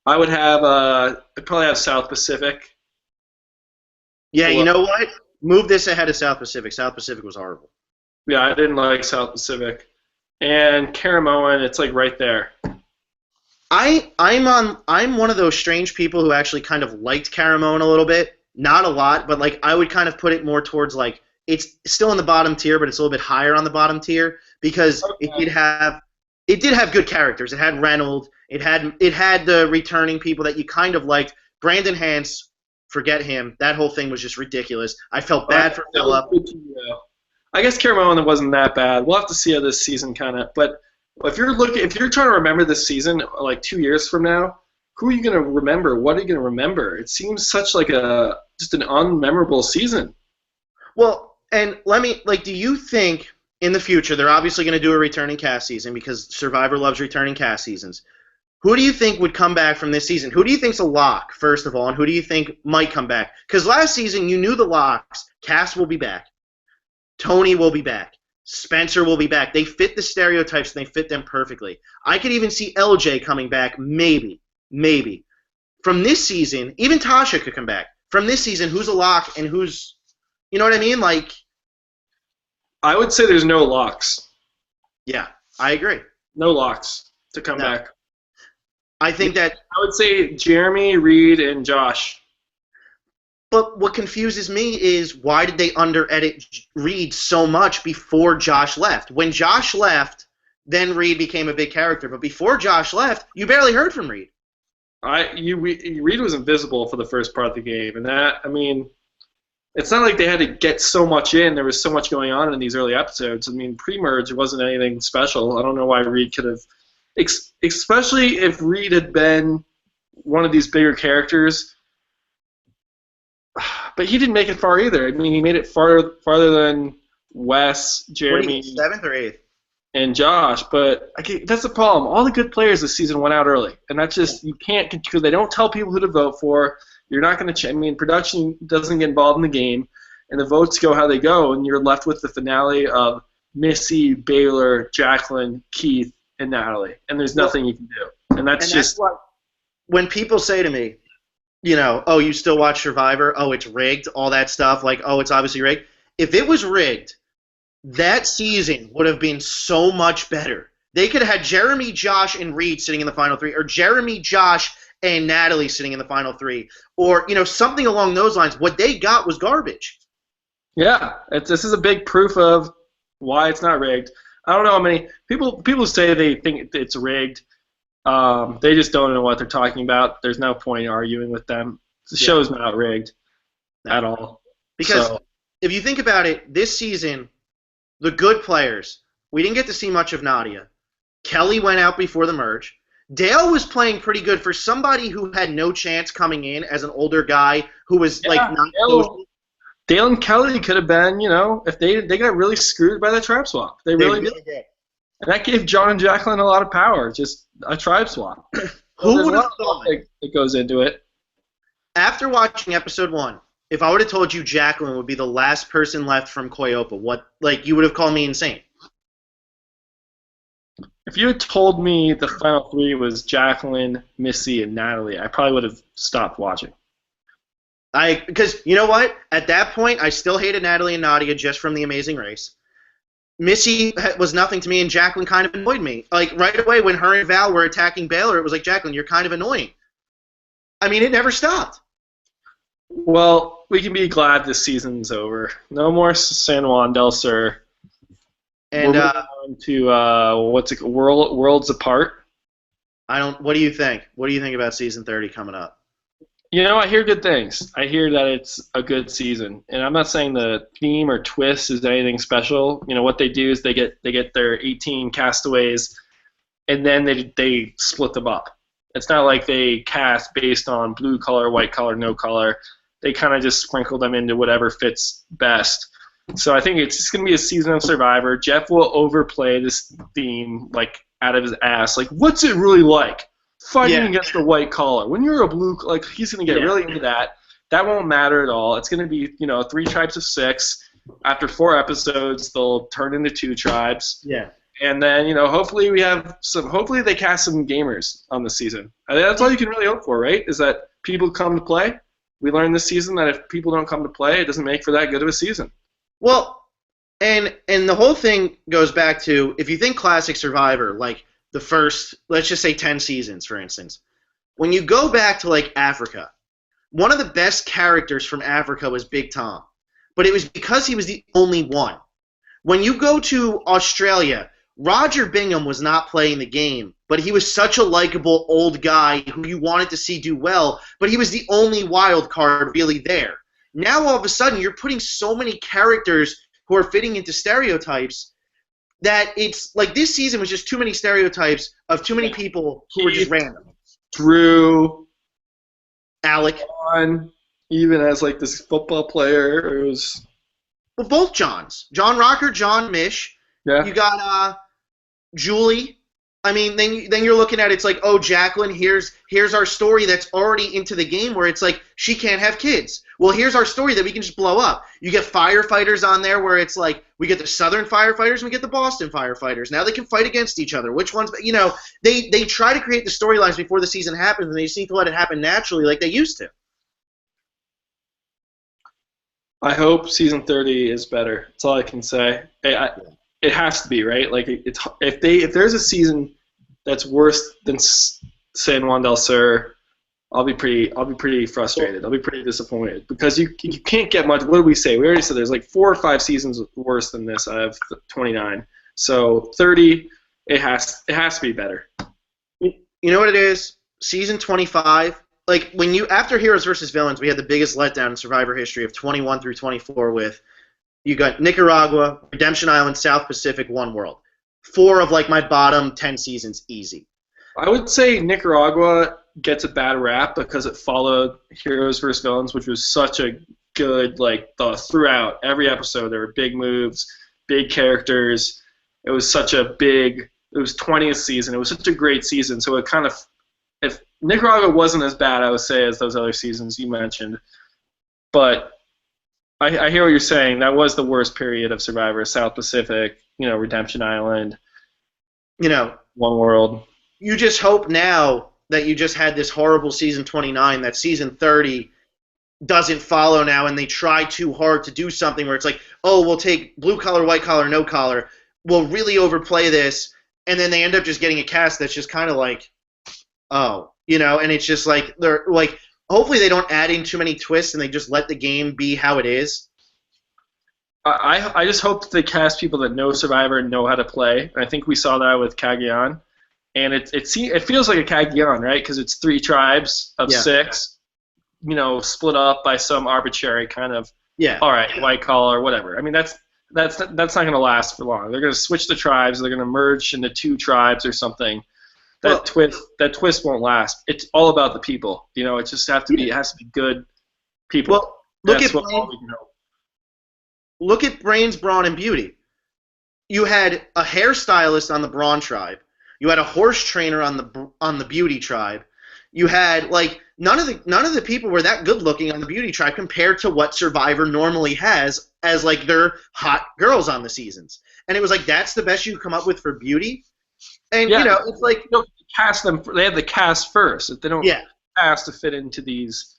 I would have I'd probably have South Pacific. Yeah, you know what? Move this ahead of South Pacific. South Pacific was horrible. Yeah, I didn't like South Pacific. And Caramoan, it's like right there. I'm one of those strange people who actually kind of liked Caramone a little bit. Not a lot, but like I would kind of put it more towards like it's still in the bottom tier, but it's a little bit higher on the bottom tier because it did have good characters. It had Reynolds. It had the returning people that you kind of liked. Brandon Hance, forget him. That whole thing was just ridiculous. I felt bad for Philip. I guess Caramoan wasn't that bad. We'll have to see how this season kind of. But if you're trying to remember this season like 2 years from now, who are you going to remember? What are you going to remember? It seems such like just an unmemorable season. Well, and do you think in the future they're obviously going to do a returning cast season because Survivor loves returning cast seasons? Who do you think would come back from this season? Who do you think's a lock, first of all, and who do you think might come back? Because last season you knew the locks. Cass will be back. Tony will be back. Spencer will be back. They fit the stereotypes and they fit them perfectly. I could even see LJ coming back, maybe. From this season, even Tasha could come back. From this season, who's a lock and who's, you know what I mean? Like, I would say there's no locks. Yeah, I agree. No locks to come back. I think that I would say Jeremy, Reed, and Josh. But what confuses me is why did they under-edit Reed so much before Josh left? When Josh left, then Reed became a big character. But before Josh left, you barely heard from Reed. Reed was invisible for the first part of the game, and it's not like they had to get so much in. There was so much going on in these early episodes. I mean, pre-merge, it wasn't anything special. I don't know why Reed could have, especially if Reed had been one of these bigger characters. But he didn't make it far either. I mean, he made it farther than Wes, Jeremy, 7th or 8th, and Josh. But that's the problem. All the good players this season went out early, and that's just you can't because they don't tell people who to vote for. You're not going to. I mean, production doesn't get involved in the game, and the votes go how they go, and you're left with the finale of Missy, Baylor, Jacqueline, Keith, and Natalie, and there's nothing you can do. And that's what when people say to me, oh, you still watch Survivor? Oh, it's rigged, all that stuff. Like, oh, it's obviously rigged. If it was rigged, that season would have been so much better. They could have had Jeremy, Josh, and Reed sitting in the final 3, or Jeremy, Josh, and Natalie sitting in the final 3, or, something along those lines. What they got was garbage. Yeah, this is a big proof of why it's not rigged. I don't know how many people say they think it's rigged. They just don't know what they're talking about. There's no point in arguing with them. The show's not rigged at all. Because if you think about it, this season, the good players, we didn't get to see much of Nadia. Kelly went out before the merge. Dale was playing pretty good for somebody who had no chance coming in as an older guy who was not social. Dale and Kelly could have been, if they got really screwed by the tribe swap. They really did. And that gave John and Jacqueline a lot of power, just a tribe swap. Who would have thought that goes into it? After watching episode 1, if I would have told you Jacqueline would be the last person left from Koyopa, you would have called me insane. If you had told me the final 3 was Jacqueline, Missy, and Natalie, I probably would have stopped watching. Because you know what? At that point, I still hated Natalie and Nadia just from The Amazing Race. Missy was nothing to me, and Jacqueline kind of annoyed me. Like, right away when her and Val were attacking Baylor, it was like, Jacqueline, you're kind of annoying. I mean, it never stopped. Well, we can be glad this season's over. No more San Juan del Sur. And we're on to Worlds Apart. What do you think? What do you think about season 30 coming up? I hear good things. I hear that it's a good season, and I'm not saying the theme or twist is anything special. What they do is they get their 18 castaways and then they split them up. It's not like they cast based on blue collar, white collar, no collar. They kind of just sprinkle them into whatever fits best. So I think it's just going to be a season of Survivor. Jeff will overplay this theme like out of his ass. Like, what's it really like fighting against the white collar? When you're a blue, like he's going to get really into that. That won't matter at all. It's going to be 3 tribes of 6. After 4 episodes, they'll turn into 2 tribes. Yeah. And then hopefully we have some. Hopefully they cast some gamers on this season. That's all you can really hope for, right? Is that people come to play. We learned this season that if people don't come to play, it doesn't make for that good of a season. Well, and the whole thing goes back to, if you think classic Survivor, like the first, let's just say 10 seasons, for instance, when you go back to like Africa, one of the best characters from Africa was Big Tom, but it was because he was the only one. When you go to Australia, Roger Bingham was not playing the game, but he was such a likable old guy who you wanted to see do well, but he was the only wild card really there. Now all of a sudden you're putting so many characters who are fitting into stereotypes that it's like this season was just too many stereotypes of too many people who were just random. Drew, Alec. Juan, even as like this football player, it was... Well, both Johns. John Rocker, John Mish. Yeah. You got Julie. I mean, then you're looking at it's like, oh, Jacqueline, here's our story that's already into the game where it's like she can't have kids. Well, here's our story that we can just blow up. You get firefighters on there where it's like we get the Southern firefighters and we get the Boston firefighters. Now they can fight against each other. Which ones? They try to create the storylines before the season happens, and they just need to let it happen naturally like they used to. I hope season 30 is better. That's all I can say. It has to be, right? Like if there's a season that's worse than San Juan del Sur, I'll be pretty frustrated. I'll be pretty disappointed because you can't get much. What did we say? We already said there's like 4 or 5 seasons worse than this. I have 29. So 30, it has to be better. You know what it is? Season 25. Like after Heroes versus Villains, we had the biggest letdown in Survivor history of 21 through 24 with you got Nicaragua, Redemption Island, South Pacific, One World. 4 of like my bottom 10 seasons easy. I would say Nicaragua gets a bad rap because it followed Heroes vs. Villains, which was such a good, throughout every episode there were big moves, big characters. It was 20th season. It was such a great season. So it kind of, if Nicaragua wasn't as bad, I would say, as those other seasons you mentioned. But I hear what you're saying. That was the worst period of Survivor. South Pacific, Redemption Island, One World. You just hope now that you just had this horrible season 29 that season 30 doesn't follow now and they try too hard to do something where it's like, oh, we'll take blue collar, white collar, no collar. We'll really overplay this. And then they end up just getting a cast that's just kind of like, oh, and it's just like they're like, hopefully they don't add in too many twists and they just let the game be how it is. I just hope that they cast people that know Survivor and know how to play. And I think we saw that with Cagayan. And it feels like a Cagayan, right? Because it's 3 tribes of 6, split up by some arbitrary kind of, all right, white collar, whatever. I mean, that's not going to last for long. They're going to switch the tribes. They're going to merge into 2 tribes or something. That twist won't last. It's all about the people. It just has to be good people. Well, look at Brains, Brawn, and Beauty. You had a hairstylist on the Brawn tribe. You had a horse trainer on the Beauty tribe. You had none of the people were that good looking on the Beauty tribe compared to what Survivor normally has as their hot girls on the seasons. And it was that's the best you could come up with for Beauty. And it's like cast them. They have the cast first. If they don't cast to fit into these,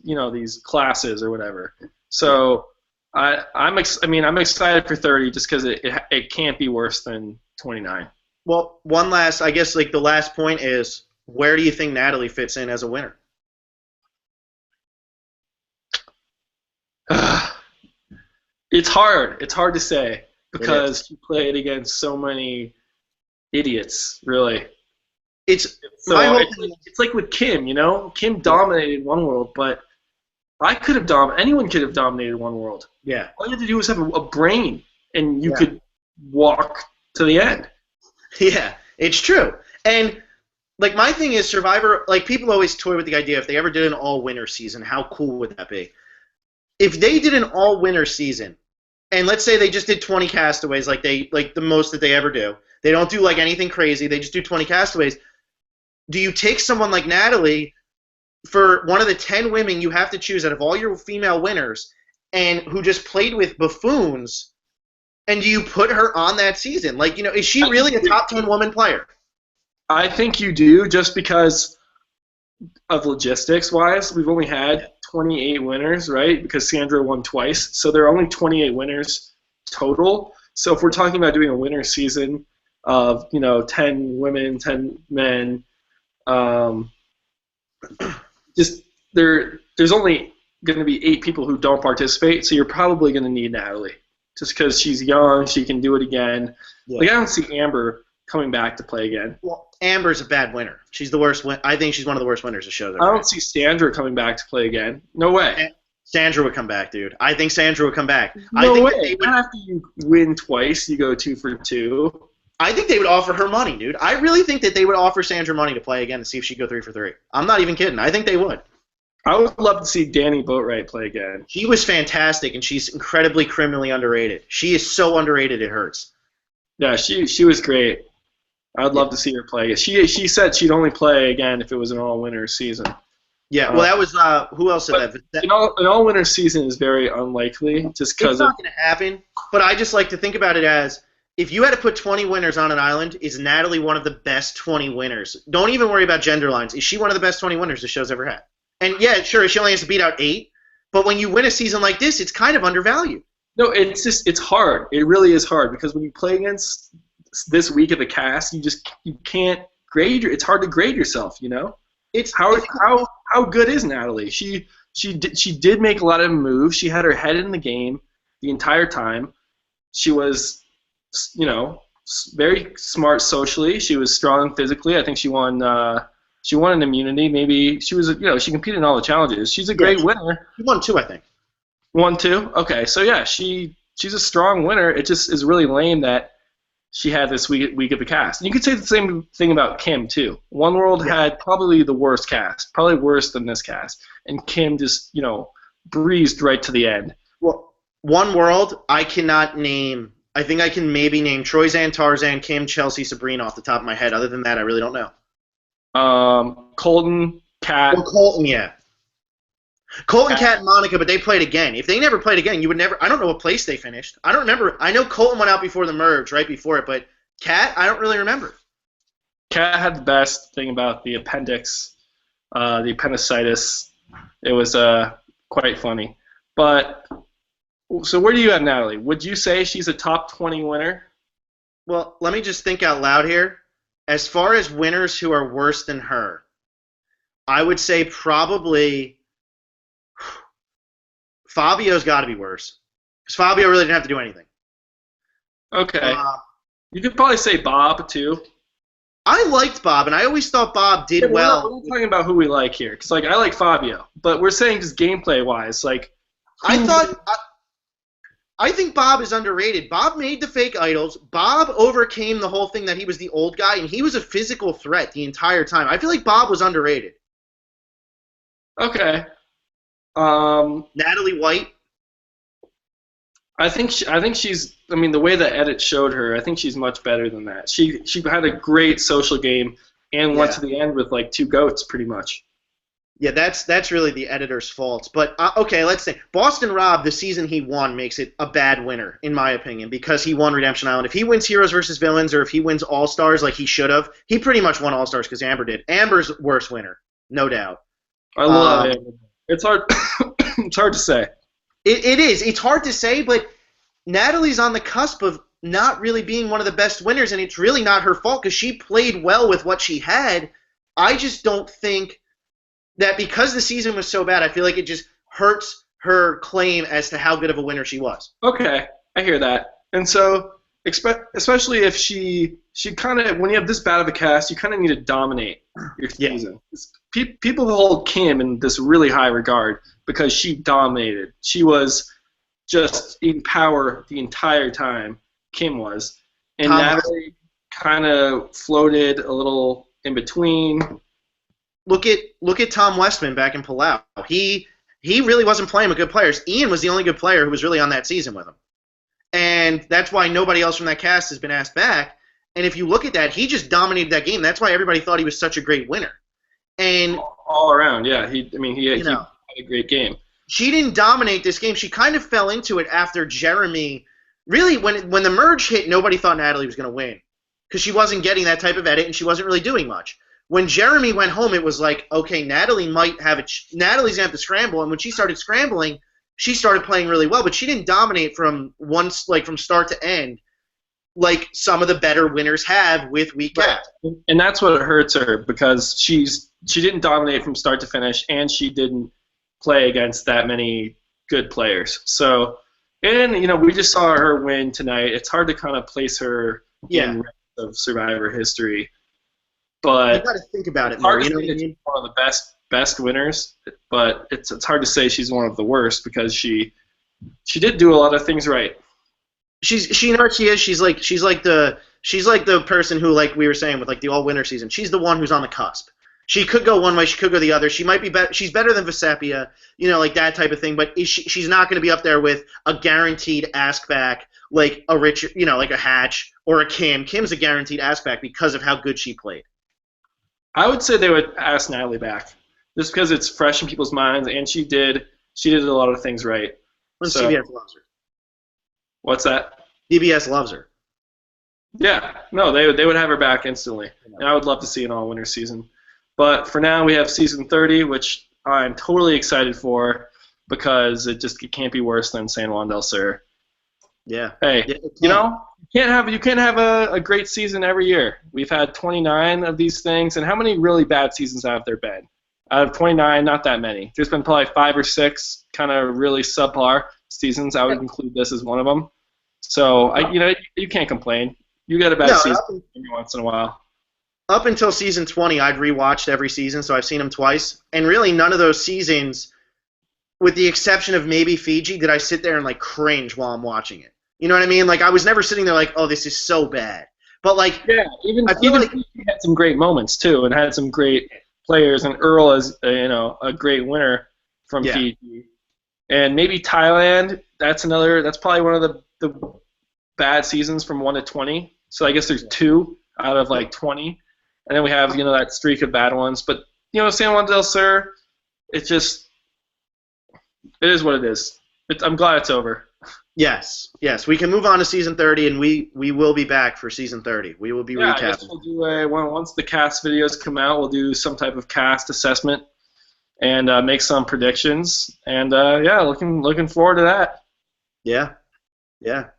these classes or whatever. So I'm excited for 30 just because it can't be worse than 29. Well, one last, I guess, the last point is, where do you think Natalie fits in as a winner? It's hard. It's hard to say because she played against so many idiots, really. It's like with Kim, Kim dominated One World, but anyone could have dominated One World. Yeah. All you had to do was have a brain, and you could walk to the end. Yeah, It's true. And like my thing is Survivor. Like people always toy with the idea if they ever did an all-winner season, how cool would that be? If they did an all-winner season, and let's say they just did 20 castaways, like the most that they ever do. They don't do like anything crazy. They just do 20 castaways. Do you take someone like Natalie for one of the 10 women you have to choose out of all your female winners, and who just played with buffoons? And do you put her on that season? Like, is she really a top 10 woman player? I think you do, just because of logistics-wise. We've only had 28 winners, right? Because Sandra won twice. So there are only 28 winners total. So if we're talking about doing a winner season of, 10 women, 10 men, there's only going to be 8 people who don't participate, so you're probably going to need Natalie. Just because she's young, she can do it again. Yeah. Like, I don't see Amber coming back to play again. Well, Amber's a bad winner. She's the worst. I think she's one of the worst winners of shows. I don't see Sandra coming back to play again. No way. Sandra would come back, dude. I think Sandra would come back. No I think way. After you win twice, you go 2 for 2. I think they would offer her money, dude. I really think that they would offer Sandra money to play again to see if she'd go 3 for 3. I'm not even kidding. I think they would. I would love to see Danny Boatwright play again. She was fantastic, and she's incredibly criminally underrated. She is so underrated it hurts. Yeah, she was great. I'd love to see her play. She said she'd only play again if it was an all-winner season. Yeah, well, that was who else said that? An all-winner season is very unlikely, just because it's not going to happen. But I just like to think about it as if you had to put 20 winners on an island, is Natalie one of the best 20 winners? Don't even worry about gender lines. Is she one of the best 20 winners the show's ever had? And yeah, sure, she only has to beat out 8. But when you win a season like this, it's kind of undervalued. No, it's hard. It really is hard because when you play against this week of the cast, you can't grade. It's hard to grade yourself. It's how good is Natalie? She did make a lot of moves. She had her head in the game the entire time. She was, very smart socially. She was strong physically. I think she won. She won an immunity. Maybe she was. She competed in all the challenges. She's a great winner. She won 2, I think. 1, 2. Okay, so yeah, she's a strong winner. It just is really lame that she had this week of the cast. And you could say the same thing about Kim too. One World had probably the worst cast, probably worse than this cast, and Kim just breezed right to the end. Well, One World, I cannot name. I think I can maybe name Troyzan, Tarzan, Kim, Chelsea, Sabrina off the top of my head. Other than that, I really don't know. Colton, Kat. Well, Colton, yeah. Colton, Kat, and Monica, but they played again. If they never played again, you would never. I don't know what place they finished. I don't remember. I know Colton went out before the merge, right before it, but Kat, I don't really remember. Kat had the best thing about the appendix, the appendicitis. It was quite funny. But so where do you have Natalie? Would you say she's a top 20 winner? Well, let me just think out loud here. As far as winners who are worse than her, I would say probably Fabio's got to be worse. Because Fabio really didn't have to do anything. Okay. You could probably say Bob, too. I liked Bob, and I always thought Bob did well. We're not talking about who we like here. Because, I like Fabio. But we're saying just gameplay-wise, I think Bob is underrated. Bob made the fake idols. Bob overcame the whole thing that he was the old guy, and he was a physical threat the entire time. I feel like Bob was underrated. Okay. Natalie White. I think she's. I mean, the way the edit showed her, I think she's much better than that. She had a great social game and went to the end with 2 goats, pretty much. Yeah, that's really the editor's fault. But, okay, let's say Boston Rob, the season he won, makes it a bad winner, in my opinion, because he won Redemption Island. If he wins Heroes versus Villains or if he wins All-Stars like he should have, he pretty much won All-Stars because Amber did. Amber's worst winner, no doubt. I love it. It's hard. It's hard to say. It is. It's hard to say, but Natalie's on the cusp of not really being one of the best winners, and it's really not her fault because she played well with what she had. I just don't think that because the season was so bad, I feel like it just hurts her claim as to how good of a winner she was. Okay, I hear that. And so, especially if she kind of, when you have this bad of a cast, you kind of need to dominate your season. People hold Kim in this really high regard because she dominated. She was just in power the entire time. Kim was. And Natalie, kind of floated a little in between. Look at Tom Westman back in Palau. He really wasn't playing with good players. Ian was the only good player who was really on that season with him. And that's why nobody else from that cast has been asked back. And if you look at that, he just dominated that game. That's why everybody thought he was such a great winner. And all around, yeah. He had a great game. She didn't dominate this game. She kind of fell into it after Jeremy. Really, when the merge hit, nobody thought Natalie was going to win because she wasn't getting that type of edit and she wasn't really doing much. When Jeremy went home, it was like, okay, Natalie might have it. Natalie's going to have to scramble. And when she started scrambling, she started playing really well, but she didn't dominate from start to end like some of the better winners have with week gap. And that's what hurts her because she didn't dominate from start to finish, and she didn't play against that many good players. So, and we just saw her win tonight. It's hard to kind of place her in of Survivor history, but you got to think about it more. You know what I mean? One of the best winners, but it's hard to say she's one of the worst because she did do a lot of things right. You know what she is? She's like the person who, like we were saying with like the all-winner season. She's the one who's on the cusp. She could go one way, she could go the other. She might be better. She's better than Vesapia, like that type of thing. But she's not going to be up there with a guaranteed ask back like a Richard, like a Hatch or a Kim. Kim's a guaranteed ask back because of how good she played. I would say they would ask Natalie back just because it's fresh in people's minds, and she did a lot of things right. So, CBS loves her. What's that? DBS loves her. Yeah, no, they would have her back instantly, and I would love to see an all-winner season. But for now, we have season 30, which I'm totally excited for because it can't be worse than San Juan del Sur. Yeah. Hey, you can't have a great season every year. We've had 29 of these things, and how many really bad seasons have there been? Out of 29, not that many. There's been probably 5 or 6 kind of really subpar seasons. I would include this as one of them. So you can't complain. You get a bad season every once in a while. Up until season 20, I'd rewatched every season, so I've seen them twice. And really, none of those seasons, with the exception of maybe Fiji, did I sit there and like cringe while I'm watching it. You know what I mean? Like I was never sitting there like, oh, this is so bad. But like, even Fiji had some great moments too, and had some great players. And Earl is a great winner from Fiji. And maybe Thailand. That's probably one of the bad seasons from 1 to 20. So I guess there's 2 out of like 20. And then we have, that streak of bad ones. But, San Juan del Sur, it is what it is. I'm glad it's over. Yes. We can move on to season 30, and we will be back for season 30. We will be recapping. I guess we'll do once the cast videos come out, we'll do some type of cast assessment and make some predictions. And, looking forward to that. Yeah.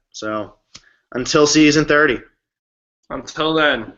So, until season 30. Until then.